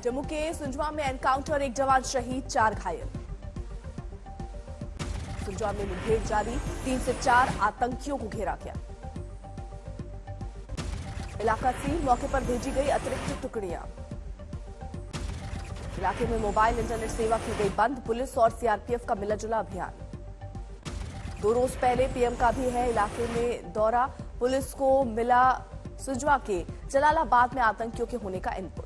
जम्मू के सुंजवा में एनकाउंटर, एक जवान शहीद, 4 घायल। सुंजवा में मुठभेड़ जारी, 3 से 4 आतंकियों को घेरा गया। इलाका सील, मौके पर भेजी गई अतिरिक्त टुकड़ियां। इलाके में मोबाइल इंटरनेट सेवा की गई बंद, पुलिस और सीआरपीएफ का मिलाजुला अभियान। 2 रोज पहले पीएम का भी है इलाके में दौरा, पुलिस को मिला सुंजवा के जलालाबाद में आतंकियों के होने का इनपुट।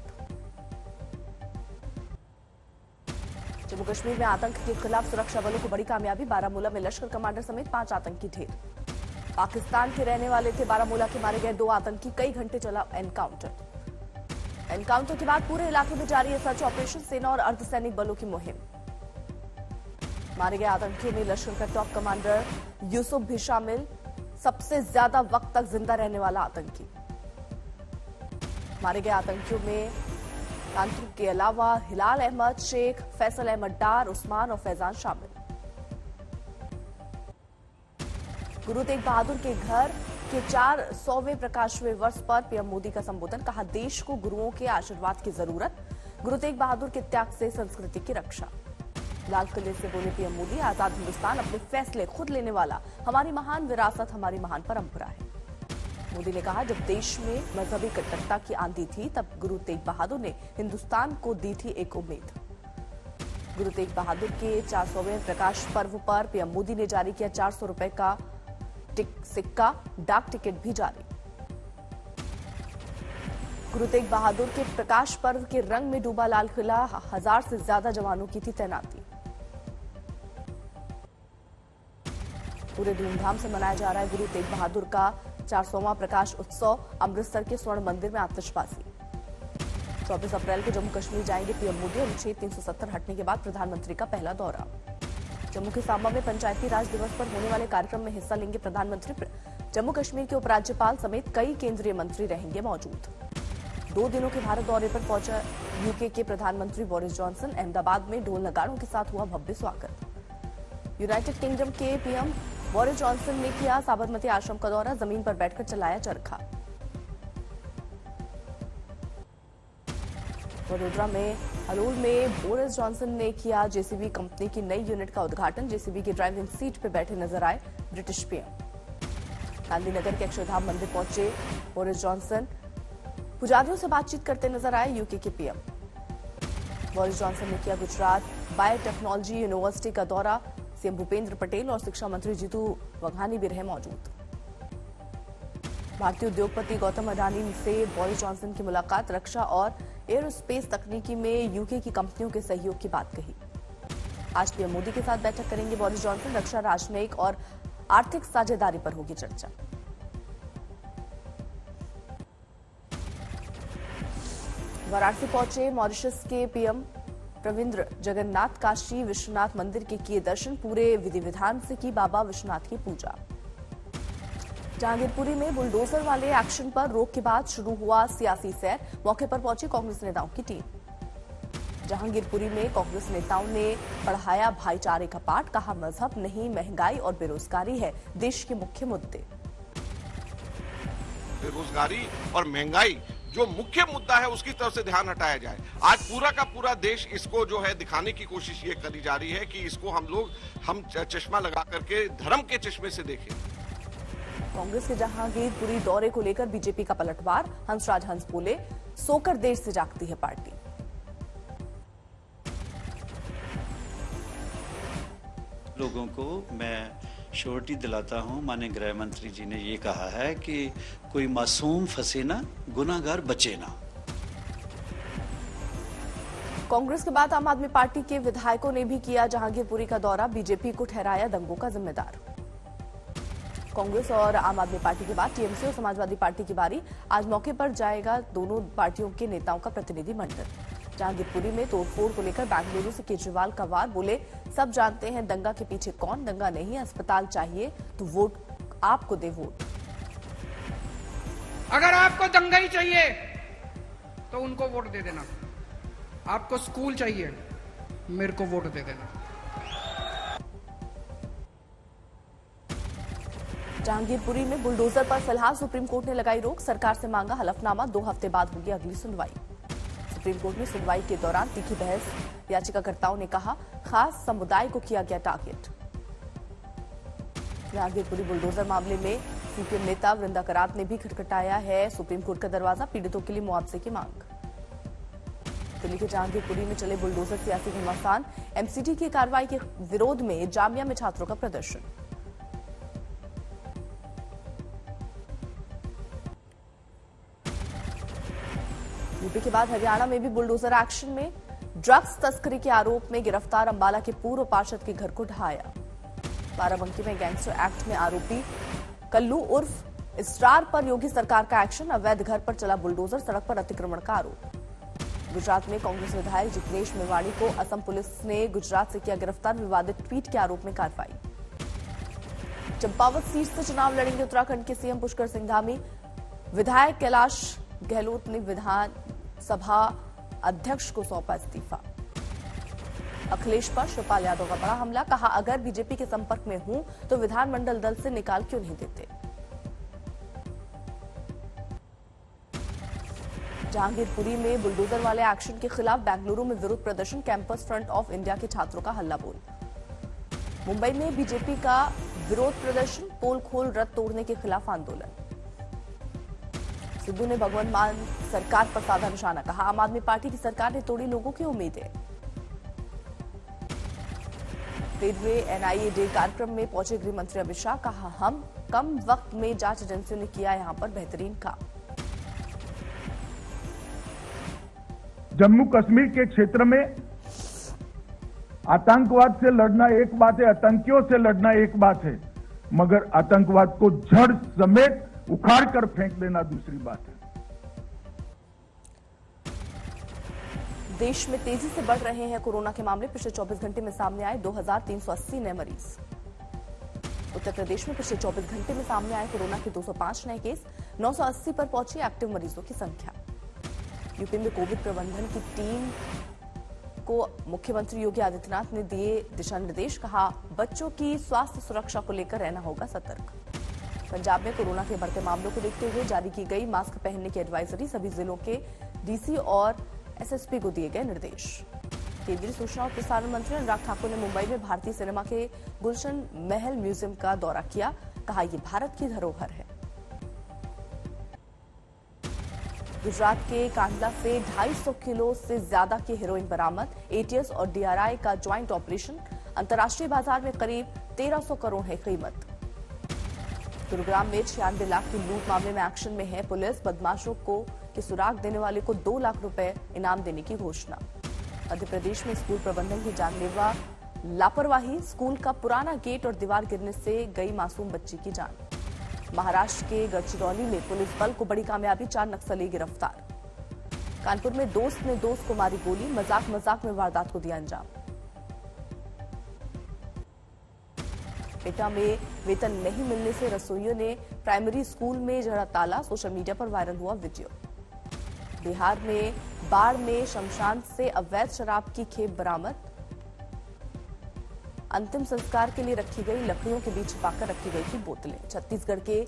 जम्मू कश्मीर में आतंक के खिलाफ सुरक्षा बलों को बड़ी कामयाबी, बारामूला में लश्कर कमांडर समेत 5 आतंकी ढेर। पाकिस्तान के रहने वाले थे, बारामूला के मारे गए 2 आतंकी, कई घंटे चला एनकाउंटर के बाद पूरे इलाके में जारी है सर्च ऑपरेशन, सेना और अर्धसैनिक बलों की मुहिम। मारे गए आतंकियों में लश्कर का टॉप कमांडर यूसुफ भी शामिल, सबसे ज्यादा वक्त तक जिंदा रहने वाला आतंकी। मारे गए आतंकियों में तांत्रिक के अलावा हिलाल अहमद शेख, फैसल अहमद डार, उस्मान और फैजान शामिल। गुरु तेग बहादुर के घर के 400वें प्रकाशवें वर्ष पर पीएम मोदी का संबोधन, कहा देश को गुरुओं के आशीर्वाद की जरूरत, गुरु तेग बहादुर के त्याग से संस्कृति की रक्षा। लाल किले से बोले पीएम मोदी, आजाद हिंदुस्तान अपने फैसले खुद लेने वाला, हमारी महान विरासत, हमारी महान परंपरा है। मोदी ने कहा जब देश में मजहबी कट्टरता की आंधी थी तब गुरु तेग बहादुर ने हिंदुस्तान को दी थी एक उम्मीद। गुरु तेग बहादुर के 400वें प्रकाश पर्व पर पीएम मोदी ने जारी किया 400 रुपए का सिक्का, डाक टिकट भी जारी। गुरु तेग बहादुर के प्रकाश पर्व के रंग में डूबा लाल किला, 1000 से ज्यादा जवानों की थी तैनाती। पूरे धूमधाम से मनाया जा रहा है गुरु तेग बहादुर का 400वां प्रकाश उत्सव। अमृतसर के स्वर्ण मंदिर में आतिशबाजी। 24 अप्रैल को जम्मू कश्मीर जाएंगे पीएम मोदी, अनुच्छेद 370 हटने के बाद प्रधानमंत्री का पहला दौरा। जम्मू के सांबा में पंचायती राज दिवस पर होने वाले कार्यक्रम में हिस्सा लेंगे प्रधानमंत्री। जम्मू कश्मीर के उपराज्यपाल समेत कई केंद्रीय मंत्री रहेंगे मौजूद। 2 दिनों के भारत दौरे पर पहुंचा यूके के प्रधानमंत्री बोरिस जॉनसन, अहमदाबाद में ढोल नगाड़ों के साथ हुआ भव्य स्वागत। यूनाइटेड किंगडम के पीएम बोरिस जॉनसन ने किया साबरमती आश्रम का दौरा, जमीन पर बैठकर चलाया चरखा। वडोदरा में हलोल में बोरिस जॉनसन ने किया जेसीबी कंपनी की नई यूनिट का उद्घाटन, जेसीबी की ड्राइविंग सीट पर बैठे नजर आए ब्रिटिश पीएम। गांधीनगर के अक्षरधाम मंदिर पहुंचे बोरिस जॉनसन, पुजारियों से बातचीत करते नजर आए यूके के पीएम। बोरिस जॉनसन ने किया गुजरात बायोटेक्नोलॉजी यूनिवर्सिटी का दौरा, सीएम भूपेंद्र पटेल और शिक्षा मंत्री जीतू वघानी भी रहे मौजूद। भारतीय उद्योगपति गौतम अडानी से बोरिस जॉनसन की मुलाकात, रक्षा और एयरोस्पेस तकनीकी में यूके की कंपनियों के सहयोग की बात कही। आज पीएम मोदी के साथ बैठक करेंगे बोरिस जॉनसन, रक्षा, राजनयिक और आर्थिक साझेदारी पर होगी चर्चा। वाराणसी पहुंचे मॉरिशस के पीएम प्रविंद्र जगन्नाथ, काशी विश्वनाथ मंदिर के किए दर्शन, पूरे विधि विधान से की बाबा विश्वनाथ की पूजा। जहांगीरपुरी में बुलडोजर वाले एक्शन पर रोक के बाद शुरू हुआ सियासी सैर, मौके पर पहुंची कांग्रेस नेताओं की टीम। जहांगीरपुरी में कांग्रेस नेताओं ने पढ़ाया भाईचारे का पाठ, कहा मजहब नहीं महंगाई और बेरोजगारी है देश के मुख्य मुद्दे। बेरोजगारी और महंगाई जो मुख्य मुद्दा है उसकी तरफ से ध्यान हटाया जाए। आज पूरा का पूरा देश इसको जो है दिखाने की कोशिश ये करी जा रही है कि इसको हम चश्मा लगा करके धर्म के चश्मे से देखें। कांग्रेस के जहांगीरपुरी दौरे को लेकर बीजेपी का पलटवार, हंसराज हंस बोले सोकर देर से जागती है पार्टी। लोगों को मैं श्योरिटी दिलाता हूं, माननीय गृह मंत्री जी ने ये कहा है कि कोई मासूम फंसे ना, गुनाहगार बचे ना। कांग्रेस के बाद आम आदमी पार्टी के विधायकों ने भी किया जहांगीरपुरी का दौरा, बीजेपी को ठहराया दंगों का जिम्मेदार। कांग्रेस और आम आदमी पार्टी के बाद टीएमसी और समाजवादी पार्टी की बारी, आज मौके पर जाएगा दोनों पार्टियों के नेताओं का प्रतिनिधिमंडल। जहांगीरपुरी में तोड़फोड़ को लेकर बेंगलुरु से केजरीवाल का वार, बोले सब जानते हैं दंगा के पीछे कौन, दंगा नहीं अस्पताल चाहिए तो वोट आपको दे वोट। अगर आपको दंगा ही चाहिए तो उनको वोट दे देना, आपको स्कूल चाहिए मेरे को वोट दे देना। जहांगीरपुरी में बुलडोजर पर फिलहाल सुप्रीम कोर्ट ने लगाई रोक, सरकार से मांगा हलफनामा, 2 हफ्ते बाद होगी अगली सुनवाई। सुप्रीम कोर्ट में सुनवाई के दौरान तीखी बहस, याचिकाकर्ताओं ने कहा खास समुदाय को किया गया टारगेट। जहांगीरपुरी बुलडोजर मामले में सीपीएम नेता वृंदा करात ने भी खटखटाया है सुप्रीम कोर्ट का दरवाजा, पीड़ितों के लिए मुआवजे की मांग। दिल्ली के जहांगीरपुरी में चले बुलडोजर सियासी घमासान, एमसीडी की कार्रवाई के विरोध में जामिया में छात्रों का प्रदर्शन। यूपी के बाद हरियाणा में भी बुलडोजर एक्शन में, ड्रग्स तस्करी के आरोप में गिरफ्तार अंबाला के पूर्व पार्षद के घर को ढहाया। बाराबंकी में गैंगस्टर एक्ट में आरोपी कल्लू उर्फ इसरार पर योगी सरकार का एक्शन, अवैध घर पर चला बुलडोजर, सड़क पर अतिक्रमण का आरोप। गुजरात में कांग्रेस विधायक जिग्नेश मेवाणी को असम पुलिस ने गुजरात से किया गिरफ्तार, विवादित ट्वीट के आरोप में कार्रवाई। चंपावत सीट से चुनाव लड़ेंगे उत्तराखंड के सीएम पुष्कर सिंह धामी, विधायक कैलाश गहलोत ने विधानसभा अध्यक्ष को सौंपा इस्तीफा। अखिलेश पर शिवपाल यादव का बड़ा हमला, कहा अगर बीजेपी के संपर्क में हूं तो विधानमंडल दल से निकाल क्यों नहीं देते। जहांगीरपुरी में बुलडोजर वाले एक्शन के खिलाफ बेंगलुरु में विरोध प्रदर्शन, कैंपस फ्रंट ऑफ इंडिया के छात्रों का हल्ला बोल। मुंबई में बीजेपी का विरोध प्रदर्शन, पोल खोल रथ तोड़ने के खिलाफ आंदोलन। सिद्धू ने भगवंत मान सरकार पर साधा निशाना, कहा आम आदमी पार्टी की सरकार ने तोड़ी लोगों की उम्मीदें। रेलवे एनआईए डे कार्यक्रम में पहुंचे गृह मंत्री अमित शाह, कहा हम कम वक्त में जांच एजेंसियों ने किया यहां पर बेहतरीन काम। जम्मू कश्मीर के क्षेत्र में आतंकवाद से लड़ना एक बात है, आतंकियों से लड़ना एक बात है, मगर आतंकवाद को जड़ समेत उखाड़ कर फेंक देना दूसरी बात है। देश में तेजी से बढ़ रहे हैं कोरोना के मामले, पिछले 24 घंटे में सामने आए 2380 नए मरीज। उत्तर प्रदेश में पिछले 24 घंटे में सामने आए कोरोना के 205 नए केस, 980 पर पहुंची एक्टिव मरीजों की संख्या। यूपी में कोविड प्रबंधन की टीम को मुख्यमंत्री योगी आदित्यनाथ ने दिए दिशा निर्देश, कहा बच्चों की स्वास्थ्य सुरक्षा को लेकर रहना होगा सतर्क। पंजाब में कोरोना के बढ़ते मामलों को देखते हुए जारी की गई मास्क पहनने की एडवाइजरी, सभी जिलों के डीसी और एसएसपी को दिए गए निर्देश। केंद्रीय सूचना और प्रसारण मंत्री अनुराग ठाकुर ने मुंबई में भारतीय सिनेमा के गुलशन महल म्यूजियम का दौरा किया, कहा यह भारत की धरोहर है। गुजरात के कांडला से 250 किलो से ज्यादा की हेरोइन बरामद, एटीएस और डीआरआई का ज्वाइंट ऑपरेशन, अंतर्राष्ट्रीय बाजार में करीब 1300 करोड़ है कीमत। गुरुग्राम में 96 लाख की लूट मामले में एक्शन में है पुलिस, बदमाशों को के सुराग देने वाले को 2 लाख रुपए इनाम देने की घोषणा। मध्य प्रदेश में स्कूल प्रबंधन की जानलेवा लापरवाही, स्कूल का पुराना गेट और दीवार गिरने से गई मासूम बच्ची की जान। महाराष्ट्र के गढ़चिरौली में पुलिस बल को बड़ी कामयाबी, 4 नक्सली गिरफ्तार। कानपुर में दोस्त ने दोस्त को मारी गोली, मजाक मजाक में वारदात को दिया अंजाम। एटा में वेतन नहीं मिलने से रसोइयों ने प्राइमरी स्कूल में जड़ा ताला, सोशल मीडिया पर वायरल हुआ वीडियो। बिहार में बाढ़ में शमशान से अवैध शराब की खेप बरामद, अंतिम संस्कार के लिए रखी गई लकड़ियों के बीच छिपाकर रखी गई थी बोतलें। छत्तीसगढ़ के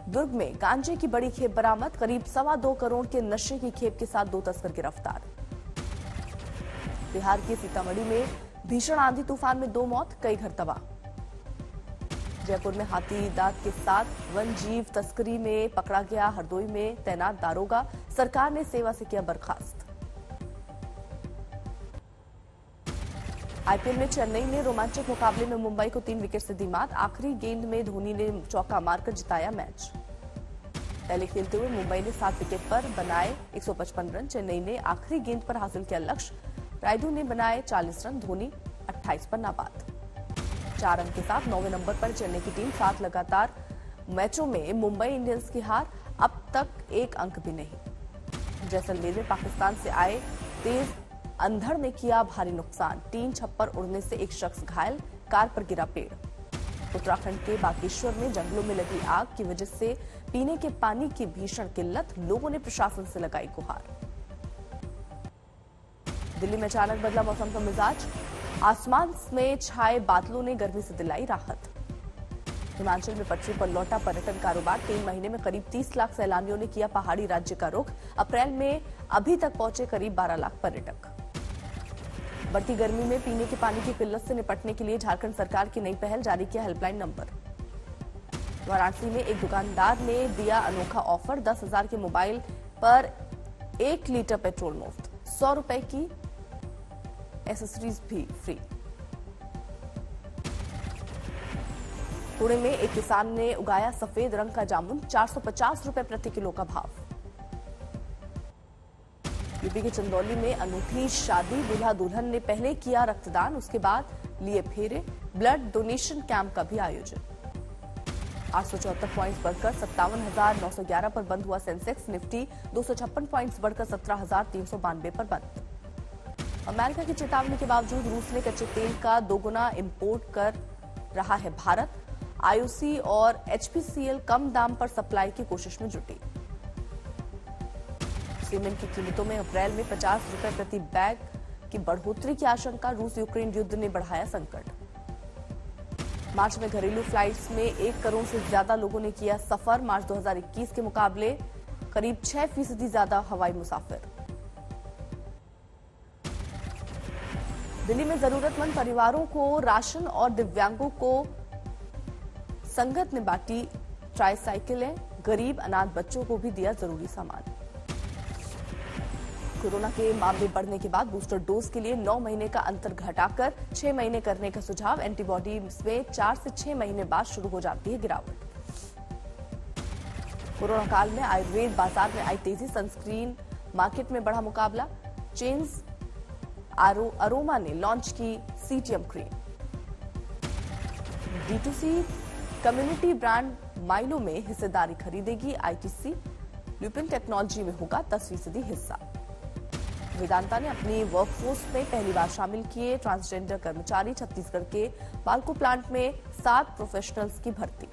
दुर्ग में गांजे की बड़ी खेप बरामद, करीब 2.25 करोड़ के नशे की खेप के साथ 2 तस्कर गिरफ्तार। बिहार के सीतामढ़ी में भीषण आंधी तूफान में 2 मौत, कई घर तबाह। जयपुर में हाथी दांत के साथ वन जीव तस्करी में पकड़ा गया हरदोई में तैनात दारोगा, सरकार ने सेवा से किया बर्खास्त। आईपीएल में चेन्नई ने रोमांचक मुकाबले में मुंबई को 3 विकेट से दी मात, आखिरी गेंद में धोनी ने चौका मारकर जिताया मैच। पहले खेलते हुए मुंबई ने 7 विकेट पर बनाए 155 रन, चेन्नई ने आखिरी गेंद पर हासिल किया लक्ष्य, रायडू ने बनाए 40 रन, धोनी 28 पर नाबाद। 4 रन के साथ 9वें नंबर पर चेन्नई की टीम, 7 लगातार मैचों में मुंबई इंडियंस की हार, अब तक 1 अंक भी नहीं। जैसलमेर में पाकिस्तान से आए तेज अंधड़ ने किया भारी नुकसान, 3 छप्पर उड़ने से एक शख्स घायल, कार पर गिरा पेड़। उत्तराखंड के बागेश्वर में जंगलों में लगी आग की वजह से पीने के पानी की भीषण किल्लत, लोगों ने प्रशासन से लगाई गुहार। दिल्ली में अचानक बदला मौसम का मिजाज, आसमान में छाए बादलों ने गर्मी से दिलाई राहत। हिमाचल में पटरी पर लौटा पर्यटन कारोबार। 3 महीने में करीब 30 लाख सैलानियों ने किया पहाड़ी राज्य का रुख। अप्रैल में अभी तक पहुंचे करीब 12 लाख पर्यटक। बढ़ती गर्मी में पीने के पानी की किल्लत से निपटने के लिए झारखंड सरकार की नई पहल, जारी किया हेल्पलाइन नंबर। वाराणसी में एक दुकानदार ने दिया अनोखा ऑफर, 10,000 के मोबाइल पर 1 लीटर पेट्रोल मुफ्त, 100 रुपए की एसेसरीज भी फ्री। पुणे में एक किसान ने उगाया सफेद रंग का जामुन, 450 रुपए प्रति किलो का भाव। यूपी के चंदौली में अनूठी शादी, दूल्हा दुल्हन ने पहले किया रक्तदान, उसके बाद लिए फेरे। ब्लड डोनेशन कैंप का भी आयोजन। 874 पॉइंट्स बढ़कर 57,911 पर बंद हुआ सेंसेक्स। निफ्टी 256 पॉइंट्स बढ़कर 17,392 पर बंद। अमेरिका की चेतावनी के बावजूद रूस ने कच्चे तेल का 2 गुना इंपोर्ट कर रहा है भारत। आईओसी और एचपीसीएल कम दाम पर सप्लाई की कोशिश में जुटी। सीमेंट की कीमतों में अप्रैल में 50 रुपए प्रति बैग की बढ़ोतरी की आशंका। रूस यूक्रेन युद्ध ने बढ़ाया संकट। मार्च में घरेलू फ्लाइट्स में 1 करोड़ से ज्यादा लोगों ने किया सफर। मार्च 2021 के मुकाबले करीब 6% ज्यादा हवाई मुसाफिर। दिल्ली में जरूरतमंद परिवारों को राशन और दिव्यांगों को संगत ने बांटी ट्राईसाइकिलें। गरीब अनाथ बच्चों को भी दिया जरूरी सामान। कोरोना के मामले बढ़ने के बाद बूस्टर डोज के लिए 9 महीने का अंतर घटाकर 6 महीने करने का सुझाव। एंटीबॉडी में 4 से 6 महीने बाद शुरू हो जाती है गिरावट। कोरोना काल में आयुर्वेद बाजार में आई तेजी, सनस्क्रीन मार्केट में बढ़ा मुकाबला। चेन्स अरोमा ने लॉन्च की CTM cream. D2C community brand Mylo में हिस्सेदारी खरीदेगी आईटीसी। ल्यूपिन टेक्नोलॉजी में होगा 10% हिस्सा। वेदांता ने अपनी वर्कफोर्स में पहली बार शामिल किए ट्रांसजेंडर कर्मचारी। छत्तीसगढ़ के बालको प्लांट में 7 प्रोफेशनल्स की भर्ती।